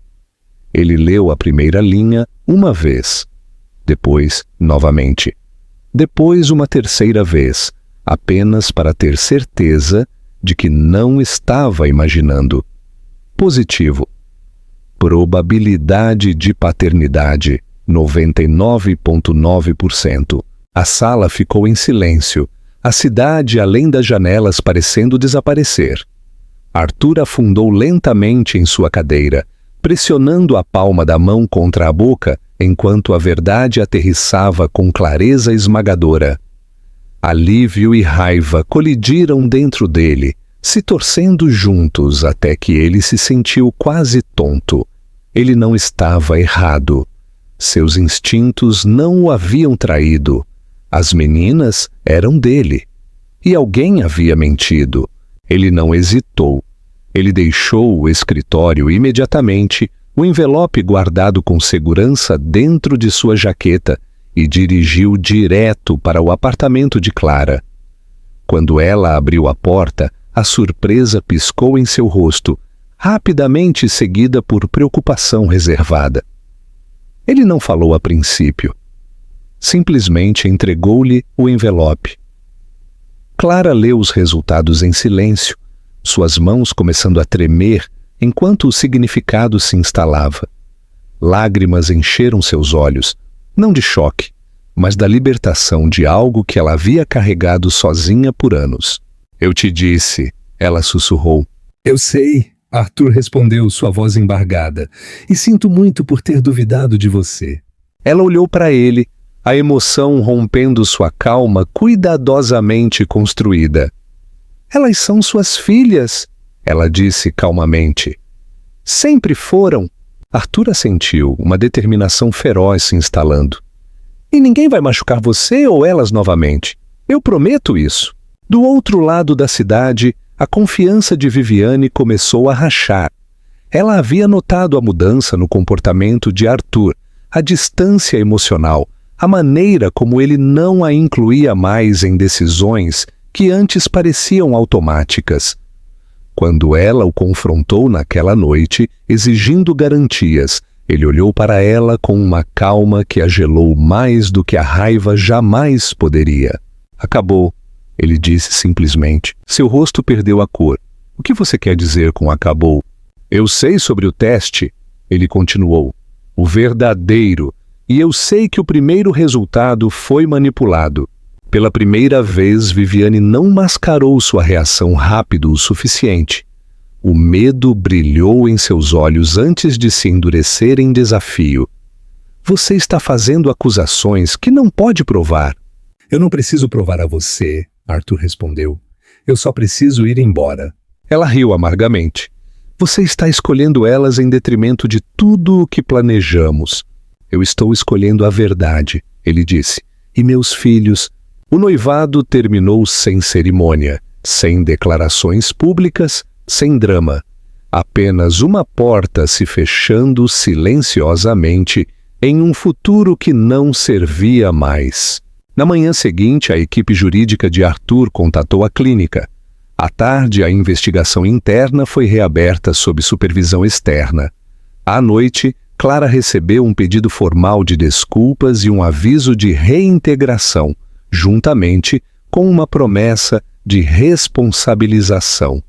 Ele leu a primeira linha uma vez, depois novamente, depois uma terceira vez, apenas para ter certeza de que não estava imaginando. Positivo. Probabilidade de paternidade, 99,9%. A sala ficou em silêncio, a cidade além das janelas parecendo desaparecer. Arthur afundou lentamente em sua cadeira, pressionando a palma da mão contra a boca, enquanto a verdade aterrissava com clareza esmagadora. Alívio e raiva colidiram dentro dele, se torcendo juntos até que ele se sentiu quase tonto. Ele não estava errado. Seus instintos não o haviam traído. As meninas eram dele. E alguém havia mentido. Ele não hesitou. Ele deixou o escritório imediatamente, o envelope guardado com segurança dentro de sua jaqueta, e dirigiu direto para o apartamento de Clara. Quando ela abriu a porta, a surpresa piscou em seu rosto, rapidamente seguida por preocupação reservada. Ele não falou a princípio. Simplesmente entregou-lhe o envelope. Clara leu os resultados em silêncio, suas mãos começando a tremer enquanto o significado se instalava. Lágrimas encheram seus olhos, não de choque, mas da libertação de algo que ela havia carregado sozinha por anos. Eu te disse, ela sussurrou. Eu sei, Arthur respondeu, sua voz embargada, e sinto muito por ter duvidado de você. Ela olhou para ele, a emoção rompendo sua calma cuidadosamente construída. Elas são suas filhas, ela disse calmamente. Sempre foram. Arthur assentiu, uma determinação feroz se instalando. E ninguém vai machucar você ou elas novamente. Eu prometo isso. Do outro lado da cidade, a confiança de Viviane começou a rachar. Ela havia notado a mudança no comportamento de Arthur, a distância emocional, a maneira como ele não a incluía mais em decisões que antes pareciam automáticas. Quando ela o confrontou naquela noite, exigindo garantias, ele olhou para ela com uma calma que a gelou mais do que a raiva jamais poderia. Acabou, ele disse simplesmente. Seu rosto perdeu a cor. O que você quer dizer com acabou? Eu sei sobre o teste, ele continuou. O verdadeiro. E eu sei que o primeiro resultado foi manipulado. Pela primeira vez, Viviane não mascarou sua reação rápido o suficiente. O medo brilhou em seus olhos antes de se endurecer em desafio. Você está fazendo acusações que não pode provar. Eu não preciso provar a você, Arthur respondeu. Eu só preciso ir embora. Ela riu amargamente. Você está escolhendo elas em detrimento de tudo o que planejamos. Eu estou escolhendo a verdade, ele disse. E meus filhos... O noivado terminou sem cerimônia, sem declarações públicas, sem drama. Apenas uma porta se fechando silenciosamente em um futuro que não servia mais. Na manhã seguinte, a equipe jurídica de Arthur contatou a clínica. À tarde, a investigação interna foi reaberta sob supervisão externa. À noite, Clara recebeu um pedido formal de desculpas e um aviso de reintegração, juntamente com uma promessa de responsabilização.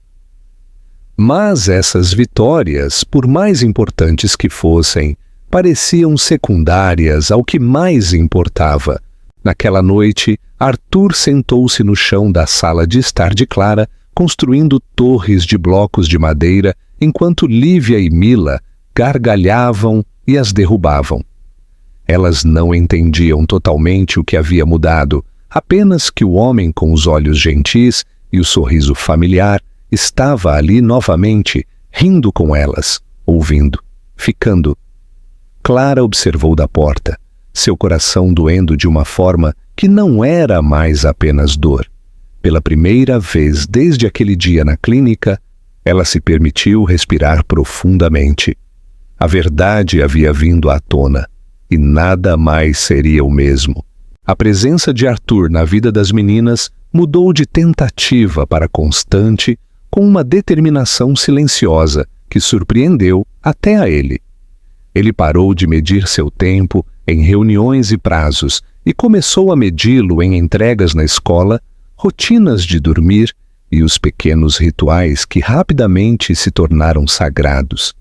Mas essas vitórias, por mais importantes que fossem, pareciam secundárias ao que mais importava. Naquela noite, Arthur sentou-se no chão da sala de estar de Clara, construindo torres de blocos de madeira, enquanto Lívia e Mila gargalhavam e as derrubavam. Elas não entendiam totalmente o que havia mudado, apenas que o homem com os olhos gentis e o sorriso familiar estava ali novamente, rindo com elas, ouvindo, ficando. Clara observou da porta, seu coração doendo de uma forma que não era mais apenas dor. Pela primeira vez desde aquele dia na clínica, ela se permitiu respirar profundamente. A verdade havia vindo à tona, e nada mais seria o mesmo. A presença de Arthur na vida das meninas mudou de tentativa para constante, com uma determinação silenciosa que surpreendeu até a ele. Ele parou de medir seu tempo em reuniões e prazos e começou a medi-lo em entregas na escola, rotinas de dormir e os pequenos rituais que rapidamente se tornaram sagrados.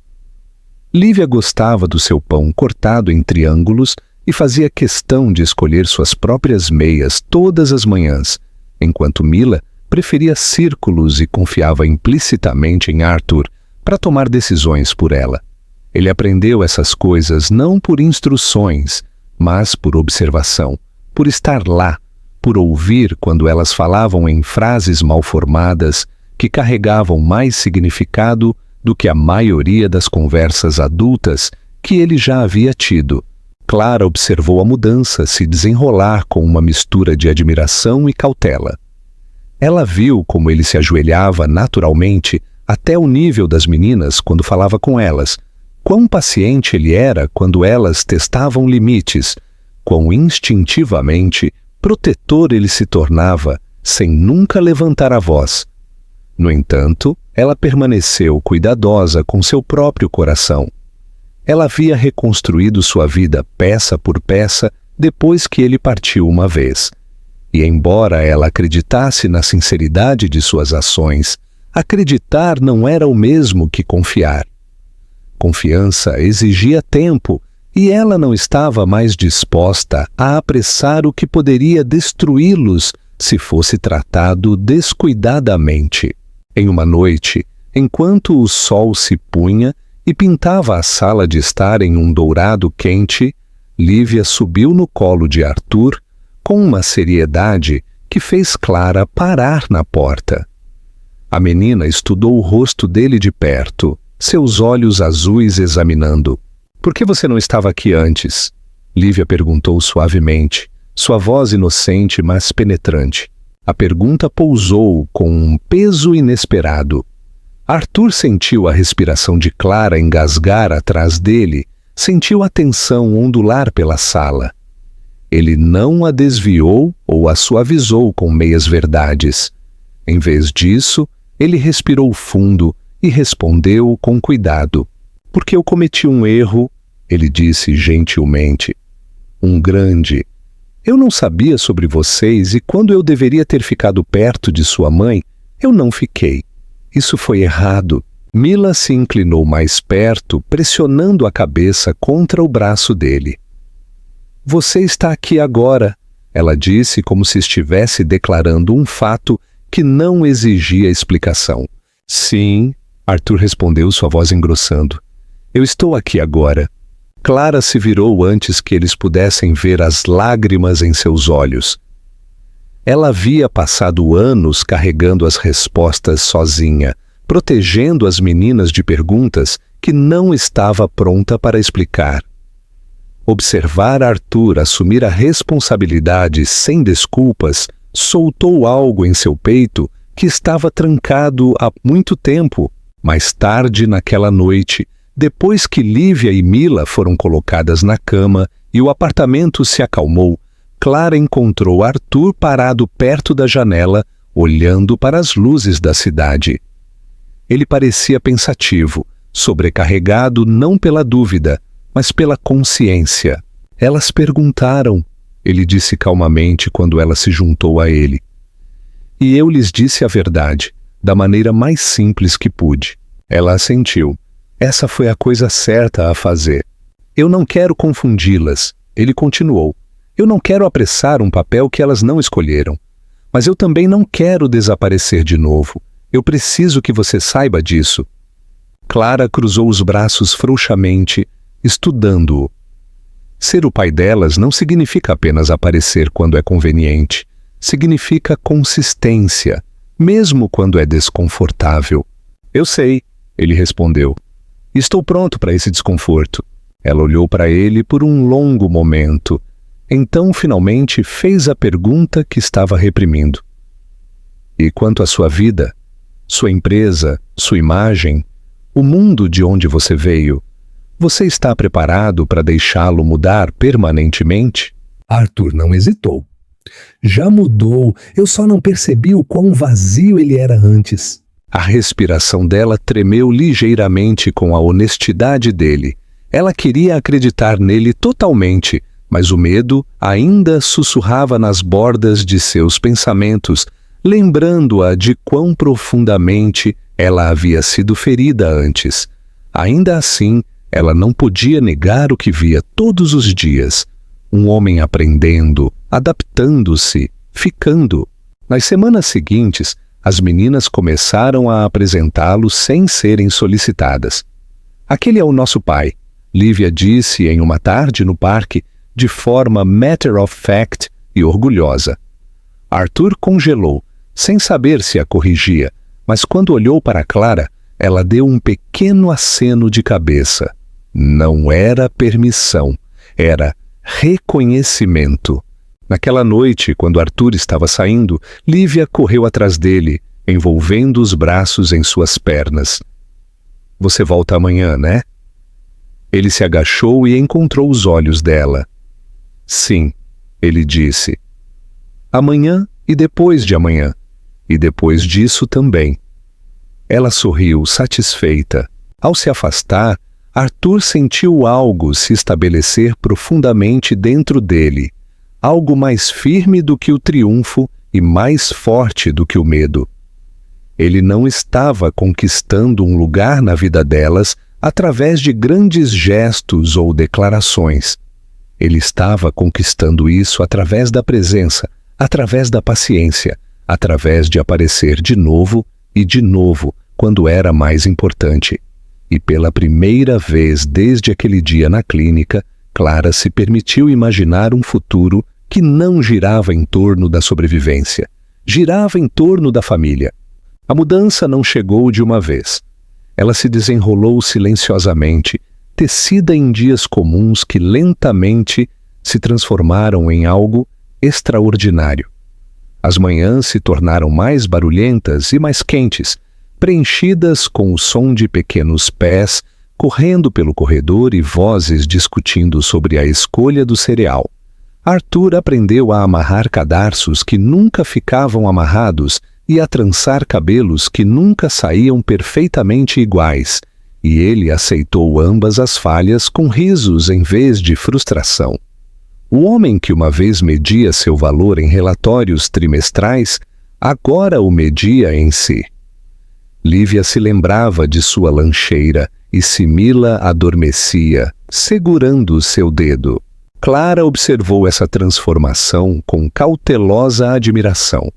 Lívia gostava do seu pão cortado em triângulos e fazia questão de escolher suas próprias meias todas as manhãs, enquanto Mila preferia círculos e confiava implicitamente em Arthur para tomar decisões por ela. Ele aprendeu essas coisas não por instruções, mas por observação, por estar lá, por ouvir quando elas falavam em frases mal formadas que carregavam mais significado do que a maioria das conversas adultas que ele já havia tido. Clara observou a mudança se desenrolar com uma mistura de admiração e cautela. Ela viu como ele se ajoelhava naturalmente até o nível das meninas quando falava com elas, quão paciente ele era quando elas testavam limites, quão instintivamente protetor ele se tornava sem nunca levantar a voz. No entanto, ela permaneceu cuidadosa com seu próprio coração. Ela havia reconstruído sua vida peça por peça depois que ele partiu uma vez. E embora ela acreditasse na sinceridade de suas ações, acreditar não era o mesmo que confiar. Confiança exigia tempo, e ela não estava mais disposta a apressar o que poderia destruí-los se fosse tratado descuidadamente. Em uma noite, enquanto o sol se punha e pintava a sala de estar em um dourado quente, Lívia subiu no colo de Arthur com uma seriedade que fez Clara parar na porta. A menina estudou o rosto dele de perto, seus olhos azuis examinando. "Por que você não estava aqui antes?" Lívia perguntou suavemente, sua voz inocente mas penetrante. A pergunta pousou com um peso inesperado. Arthur sentiu a respiração de Clara engasgar atrás dele, sentiu a tensão ondular pela sala. Ele não a desviou ou a suavizou com meias-verdades. Em vez disso, ele respirou fundo e respondeu com cuidado. "Porque eu cometi um erro", ele disse gentilmente. "Um grande. Eu não sabia sobre vocês e quando eu deveria ter ficado perto de sua mãe, eu não fiquei. Isso foi errado." Mila se inclinou mais perto, pressionando a cabeça contra o braço dele. "Você está aqui agora", ela disse como se estivesse declarando um fato que não exigia explicação. "Sim", Arthur respondeu, sua voz engrossando. "Eu estou aqui agora." Clara se virou antes que eles pudessem ver as lágrimas em seus olhos. Ela havia passado anos carregando as respostas sozinha, protegendo as meninas de perguntas que não estava pronta para explicar. Observar Arthur assumir a responsabilidade sem desculpas soltou algo em seu peito que estava trancado há muito tempo. Mais tarde naquela noite, depois que Lívia e Mila foram colocadas na cama e o apartamento se acalmou, Clara encontrou Arthur parado perto da janela, olhando para as luzes da cidade. Ele parecia pensativo, sobrecarregado não pela dúvida, mas pela consciência. "Elas perguntaram", ele disse calmamente quando ela se juntou a ele. "E eu lhes disse a verdade, da maneira mais simples que pude." Ela assentiu. Essa foi a coisa certa a fazer. "Eu não quero confundi-las", ele continuou. "Eu não quero apressar um papel que elas não escolheram. Mas eu também não quero desaparecer de novo. Eu preciso que você saiba disso." Clara cruzou os braços frouxamente, estudando-o. Ser o pai delas não significa apenas aparecer quando é conveniente. Significa consistência, mesmo quando é desconfortável. "Eu sei", ele respondeu. "Estou pronto para esse desconforto." Ela olhou para ele por um longo momento. Então, finalmente, fez a pergunta que estava reprimindo. E quanto à sua vida, sua empresa, sua imagem, o mundo de onde você veio, você está preparado para deixá-lo mudar permanentemente? Arthur não hesitou. Já mudou, eu só não percebi o quão vazio ele era antes. A respiração dela tremeu ligeiramente com a honestidade dele. Ela queria acreditar nele totalmente, mas o medo ainda sussurrava nas bordas de seus pensamentos, lembrando-a de quão profundamente ela havia sido ferida antes. Ainda assim, ela não podia negar o que via todos os dias. Um homem aprendendo, adaptando-se, ficando. Nas semanas seguintes, as meninas começaram a apresentá-lo sem serem solicitadas. Aquele é o nosso pai, Lívia disse em uma tarde no parque, de forma matter of fact e orgulhosa. Arthur congelou, sem saber se a corrigia, mas quando olhou para Clara, ela deu um pequeno aceno de cabeça. Não era permissão, era reconhecimento. Naquela noite, quando Arthur estava saindo, Lívia correu atrás dele, envolvendo os braços em suas pernas. Você volta amanhã, né? Ele se agachou e encontrou os olhos dela. Sim, ele disse. Amanhã e depois de amanhã. E depois disso também. Ela sorriu, satisfeita. Ao se afastar, Arthur sentiu algo se estabelecer profundamente dentro dele. Algo mais firme do que o triunfo e mais forte do que o medo. Ele não estava conquistando um lugar na vida delas através de grandes gestos ou declarações. Ele estava conquistando isso através da presença, através da paciência, através de aparecer de novo e de novo quando era mais importante. E pela primeira vez desde aquele dia na clínica, Clara se permitiu imaginar um futuro que não girava em torno da sobrevivência, girava em torno da família. A mudança não chegou de uma vez. Ela se desenrolou silenciosamente, tecida em dias comuns que lentamente se transformaram em algo extraordinário. As manhãs se tornaram mais barulhentas e mais quentes, preenchidas com o som de pequenos pés correndo pelo corredor e vozes discutindo sobre a escolha do cereal. Arthur aprendeu a amarrar cadarços que nunca ficavam amarrados e a trançar cabelos que nunca saíam perfeitamente iguais, e ele aceitou ambas as falhas com risos em vez de frustração. O homem que uma vez media seu valor em relatórios trimestrais, agora o media em si. Lívia se lembrava de sua lancheira e Simila adormecia, segurando seu dedo. Clara observou essa transformação com cautelosa admiração.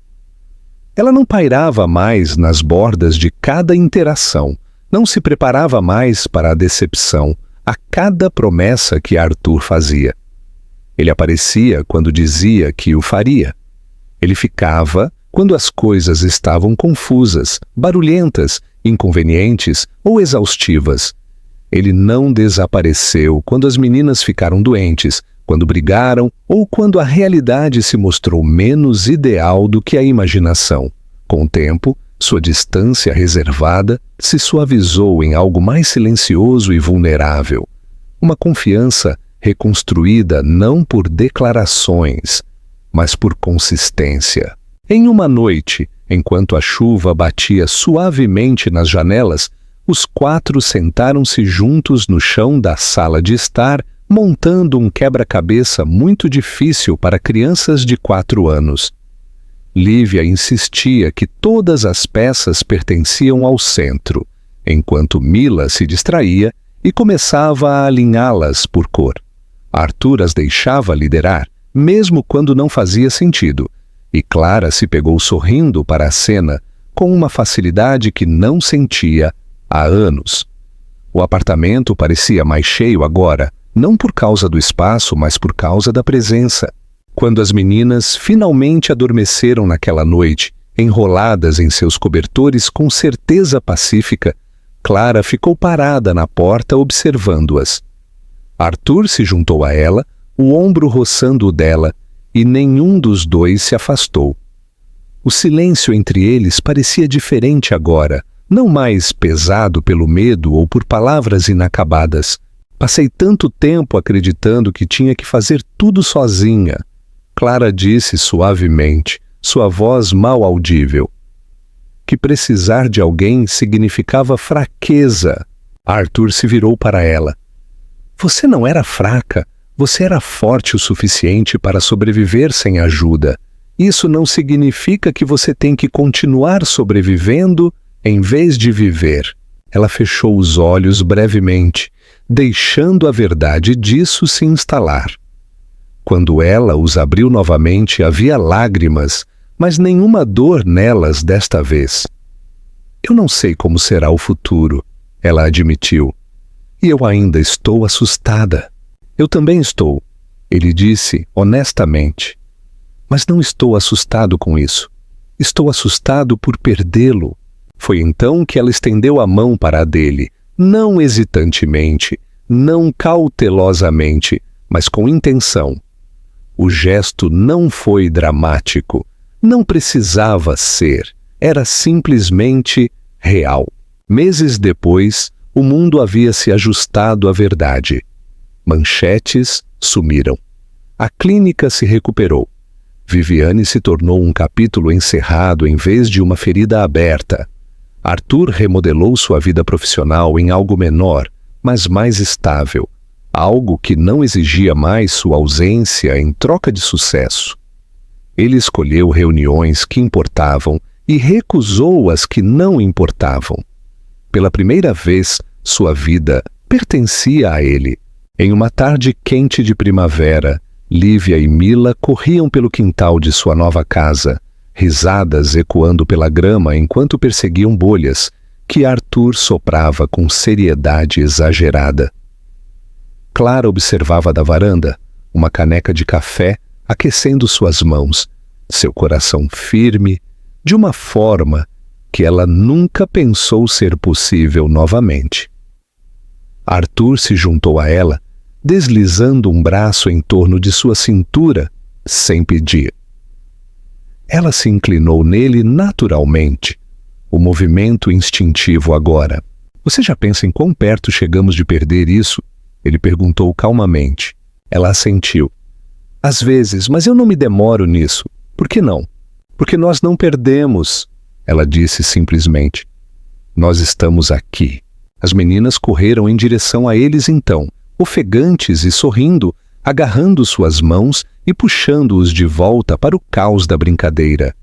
Ela não pairava mais nas bordas de cada interação, não se preparava mais para a decepção, a cada promessa que Arthur fazia. Ele aparecia quando dizia que o faria. Ele ficava quando as coisas estavam confusas, barulhentas, inconvenientes ou exaustivas. Ele não desapareceu quando as meninas ficaram doentes, quando brigaram ou quando a realidade se mostrou menos ideal do que a imaginação. Com o tempo, sua distância reservada se suavizou em algo mais silencioso e vulnerável. Uma confiança reconstruída não por declarações, mas por consistência. Em uma noite, enquanto a chuva batia suavemente nas janelas, os quatro sentaram-se juntos no chão da sala de estar, montando um quebra-cabeça muito difícil para crianças de 4 anos. Lívia insistia que todas as peças pertenciam ao centro, enquanto Mila se distraía e começava a alinhá-las por cor. Arthur as deixava liderar, mesmo quando não fazia sentido, e Clara se pegou sorrindo para a cena com uma facilidade que não sentia há anos. O apartamento parecia mais cheio agora, não por causa do espaço, mas por causa da presença. Quando as meninas finalmente adormeceram naquela noite, enroladas em seus cobertores com certeza pacífica, Clara ficou parada na porta observando-as. Arthur se juntou a ela, o ombro roçando o dela, e nenhum dos dois se afastou. O silêncio entre eles parecia diferente agora, não mais pesado pelo medo ou por palavras inacabadas. Passei tanto tempo acreditando que tinha que fazer tudo sozinha. Clara disse suavemente, sua voz mal audível, que precisar de alguém significava fraqueza. Arthur se virou para ela. Você não era fraca, você era forte o suficiente para sobreviver sem ajuda. Isso não significa que você tem que continuar sobrevivendo em vez de viver. Ela fechou os olhos brevemente, deixando a verdade disso se instalar. Quando ela os abriu novamente, havia lágrimas, mas nenhuma dor nelas desta vez. Eu não sei como será o futuro, ela admitiu. E eu ainda estou assustada. Eu também estou, ele disse honestamente. Mas não estou assustado com isso. Estou assustado por perdê-lo. Foi então que ela estendeu a mão para a dele, não hesitantemente, não cautelosamente, mas com intenção. O gesto não foi dramático, não precisava ser, era simplesmente real. Meses depois, o mundo havia se ajustado à verdade. Manchetes sumiram. A clínica se recuperou. Viviane se tornou um capítulo encerrado em vez de uma ferida aberta. Arthur remodelou sua vida profissional em algo menor, mas mais estável. Algo que não exigia mais sua ausência em troca de sucesso. Ele escolheu reuniões que importavam e recusou as que não importavam. Pela primeira vez, sua vida pertencia a ele. Em uma tarde quente de primavera, Lívia e Mila corriam pelo quintal de sua nova casa, risadas ecoando pela grama enquanto perseguiam bolhas, que Arthur soprava com seriedade exagerada. Clara observava da varanda, uma caneca de café aquecendo suas mãos, seu coração firme, de uma forma que ela nunca pensou ser possível novamente. Arthur se juntou a ela, deslizando um braço em torno de sua cintura, sem pedir. Ela se inclinou nele naturalmente, o movimento instintivo agora. Você já pensa em quão perto chegamos de perder isso? Ele perguntou calmamente. Ela assentiu. Às vezes, mas eu não me demoro nisso. Por que não? Porque nós não perdemos, ela disse simplesmente. Nós estamos aqui. As meninas correram em direção a eles então, ofegantes e sorrindo, agarrando suas mãos e puxando-os de volta para o caos da brincadeira.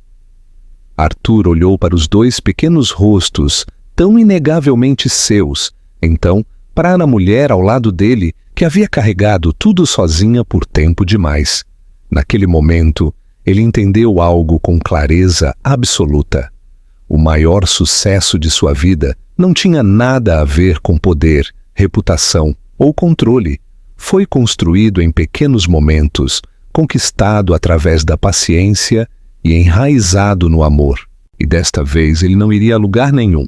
Arthur olhou para os dois pequenos rostos, tão inegavelmente seus, então para a mulher ao lado dele, que havia carregado tudo sozinha por tempo demais. Naquele momento, ele entendeu algo com clareza absoluta. O maior sucesso de sua vida não tinha nada a ver com poder, reputação ou controle. Foi construído em pequenos momentos, conquistado através da paciência e enraizado no amor. E desta vez ele não iria a lugar nenhum.